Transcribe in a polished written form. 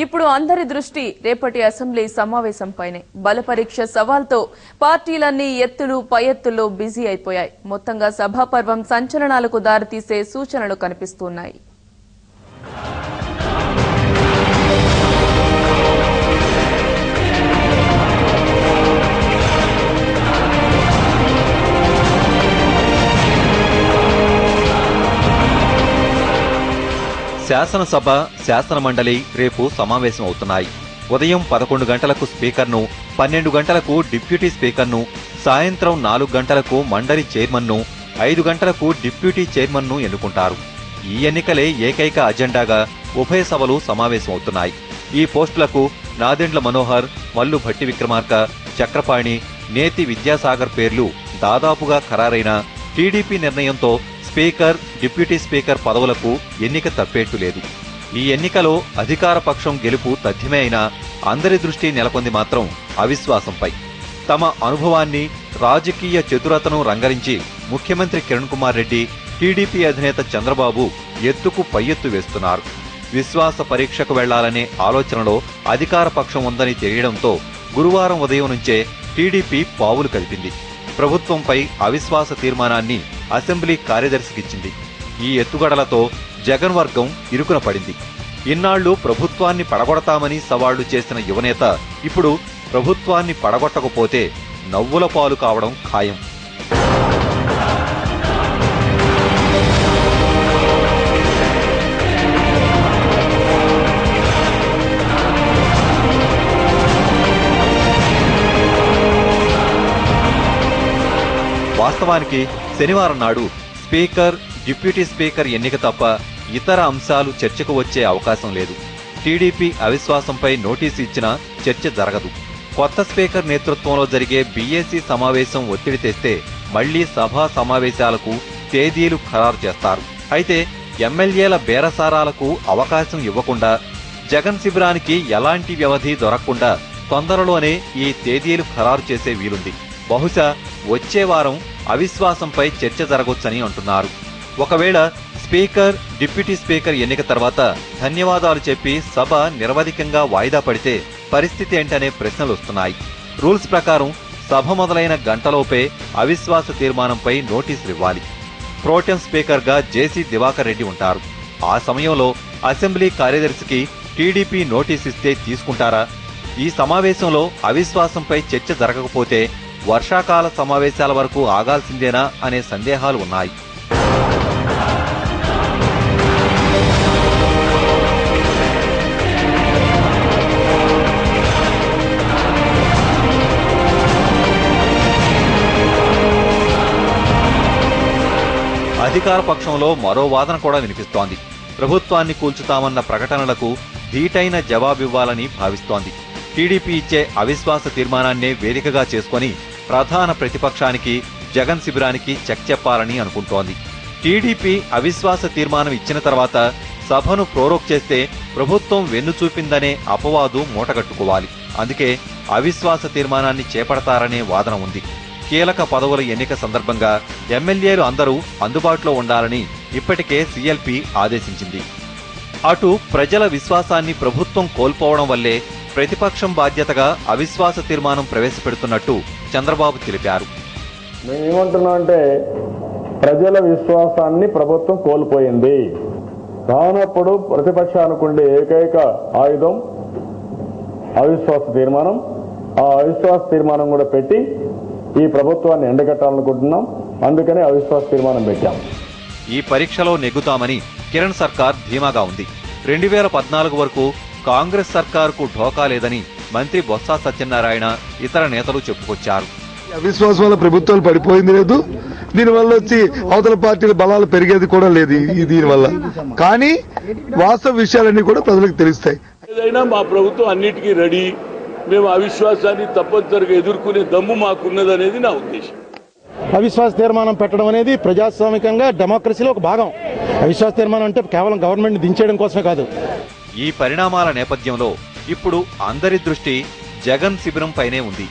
ఇప్పుడు అందరి దృష్టి రేపటి అసెంబ్లీ సమావేశంపైనే. బలపరీక్ష సవాల్తో పార్టీలన్నీ ఎత్తులు పై ఎత్తుల్లో బిజీ అయిపోయాయి. మొత్తంగా సభాపర్వం సంచలనాలకు దారితీసే సూచనలు కనిపిస్తున్నాయి. శాసనసభ, శాసనమండలి రేపు సమావేశం అవుతున్నాయి. ఉదయం 11 గంటలకు స్పీకర్ను, 12 గంటలకు డిప్యూటీ స్పీకర్ను, సాయంత్రం 4 గంటలకు మండలి చైర్మన్ను, 5 గంటలకు డిప్యూటీ చైర్మన్ను ఎన్నుకుంటారు. ఈ ఎన్నికలే ఏకైక అజెండాగా ఉభయ సభలు సమావేశమవుతున్నాయి. ఈ పోస్టులకు నాదెండ్ల మనోహర్, మల్లు భట్టి విక్రమార్క, చక్రపాణి, నేతి విద్యాసాగర్ పేర్లు దాదాపుగా ఖరారైన టీడీపీ నిర్ణయంతో స్పీకర్, డిప్యూటీ స్పీకర్ పదవులకు ఎన్నిక తప్పేట్టు లేదు. ఈ ఎన్నికలో అధికార పక్షం గెలుపు తథ్యమే అయినా అందరి దృష్టి నెలకొంది మాత్రం అవిశ్వాసంపై. తమ అనుభవాన్ని, రాజకీయ చతురతను రంగరించి ముఖ్యమంత్రి కిరణ్ కుమార్ రెడ్డి, టీడీపీ అధినేత చంద్రబాబు ఎత్తుకు పై ఎత్తు వేస్తున్నారు. విశ్వాస పరీక్షకు వెళ్లాలనే ఆలోచనలో అధికార పక్షం ఉందని తెలియడంతో గురువారం ఉదయం నుంచే టీడీపీ పావులు కదిపింది. ప్రభుత్వంపై అవిశ్వాస తీర్మానాన్ని అసెంబ్లీ కార్యదర్శికిచ్చింది. ఈ ఎత్తుగడలతో జగన్ వర్గం ఇరుకున పడింది. ఇన్నాళ్లు ప్రభుత్వాన్ని పడగొడతామని సవాళ్లు చేసిన యువనేత ఇప్పుడు ప్రభుత్వాన్ని పడగొట్టకపోతే నవ్వుల పాలు కావడం ఖాయం. వాస్తవానికి శనివారం నాడు స్పీకర్, డిప్యూటీ స్పీకర్ ఎన్నిక తప్ప ఇతర అంశాలు చర్చకు వచ్చే అవకాశం లేదు. టీడీపీ అవిశ్వాసంపై నోటీసు ఇచ్చినా చర్చ జరగదు. కొత్త స్పీకర్ నేతృత్వంలో జరిగే బీఏసీ సమావేశం ఒత్తిడి తెస్తే మళ్లీ సభా సమావేశాలకు తేదీలు ఖరారు చేస్తారు. అయితే ఎమ్మెల్యేల బేరసారాలకు అవకాశం ఇవ్వకుండా, జగన్ శిబిరానికి ఎలాంటి వ్యవధి దొరకకుండా తొందరలోనే ఈ తేదీలు ఖరారు చేసే వీలుంది. బహుశా వచ్చే వారం అవిశ్వాసంపై చర్చ జరగొచ్చని అంటున్నారు. ఒకవేళ స్పీకర్, డిప్యూటీ స్పీకర్ ఎన్నిక తర్వాత ధన్యవాదాలు చెప్పి సభ నిరవధికంగా వాయిదా పడితే పరిస్థితి ఏంటనే ప్రశ్నలు వస్తున్నాయి. రూల్స్ ప్రకారం సభ మొదలైన గంటలోపే అవిశ్వాస తీర్మానంపై నోటీసులు ఇవ్వాలి. ప్రోటెం స్పీకర్గా జేసీ దివాకర్ రెడ్డి ఉంటారు. ఆ సమయంలో అసెంబ్లీ కార్యదర్శికి టీడీపీ నోటీసిస్తే తీసుకుంటారా? ఈ సమావేశంలో అవిశ్వాసంపై చర్చ జరగకపోతే వర్షాకాల సమావేశాల వరకు ఆగాల్సిందేనా అనే సందేహాలు ఉన్నాయి. అధికార పక్షంలో మరో వాదన కూడా వినిపిస్తోంది. ప్రభుత్వాన్ని కూల్చుతామన్న ప్రకటనలకు ధీటైన జవాబివ్వాలని భావిస్తోంది. టీడీపీ ఇచ్చే అవిశ్వాస తీర్మానాన్నే వేదికగా చేసుకుని ప్రధాన ప్రతిపక్షానికి, జగన్ శిబిరానికి చెక్ చెప్పాలని అనుకుంటోంది. టీడీపీ అవిశ్వాస తీర్మానం ఇచ్చిన తర్వాత సభను ప్రోరోక్ చేస్తే ప్రభుత్వం వెన్ను చూపిందనే అపవాదు మూటగట్టుకోవాలి. అందుకే అవిశ్వాస తీర్మానాన్ని చేపడతారనే వాదన ఉంది. కీలక పదవుల ఎన్నిక సందర్భంగా ఎమ్మెల్యేలు అందరూ అందుబాటులో ఉండాలని ఇప్పటికే సీఎల్పీ ఆదేశించింది. అటు ప్రజల విశ్వాసాన్ని ప్రభుత్వం కోల్పోవడం వల్లే ప్రతిపక్షం బాధ్యతగా అవిశ్వాస తీర్మానం ప్రవేశపెడుతున్నట్టు చంద్రబాబు తెలిపారు. మేమేమంటున్నామంటే ప్రజల విశ్వాసాన్ని ప్రభుత్వం కోల్పోయింది. కానప్పుడు ప్రతిపక్షానికి ఉండే ఏకైక ఆయుధం అవిశ్వాస తీర్మానం. ఆ అవిశ్వాస తీర్మానం కూడా పెట్టి ఈ ప్రభుత్వాన్ని ఎండగట్టాలనుకుంటున్నాం. అందుకనే అవిశ్వాస తీర్మానం పెట్టాం. ఈ పరీక్షలో నెగ్గుతామని కిరణ్ సర్కార్ ధీమాగా ఉంది. 2014 వరకు కాంగ్రెస్ సర్కారుకు ఢోకా లేదని మంత్రి బొత్స సత్యనారాయణ, ఇతర నేతలు చెప్పుకొచ్చారు. అవిశ్వాసం వల్ల ప్రభుత్వాలు పడిపోయింది లేదు, దీనివల్ల వచ్చి అవతల పార్టీల బలాలు పెరిగేది కూడా లేదు దీనివల్ల. కానీ వాస్తవ విషయాలన్నీ కూడా ప్రజలకు తెలుస్తాయి. ఏదైనా మా ప్రభుత్వం అన్నిటికీ రెడీ. మేము అవిశ్వాసాన్ని తప్పనిసరిగా ఎదుర్కొనే దమ్ము మాకున్నదనేది నా ఉద్దేశం. అవిశ్వాస తీర్మానం పెట్టడం అనేది ప్రజాస్వామికంగా డెమోక్రసీలో ఒక భాగం. అవిశ్వాస తీర్మానం అంటే కేవలం గవర్నమెంట్ దించేయడం కోసమే కాదు. ఈ పరిణామాల నేపథ్యంలో ఇప్పుడు అందరి దృష్టి జగన్ శిబిరం పైనే ఉంది.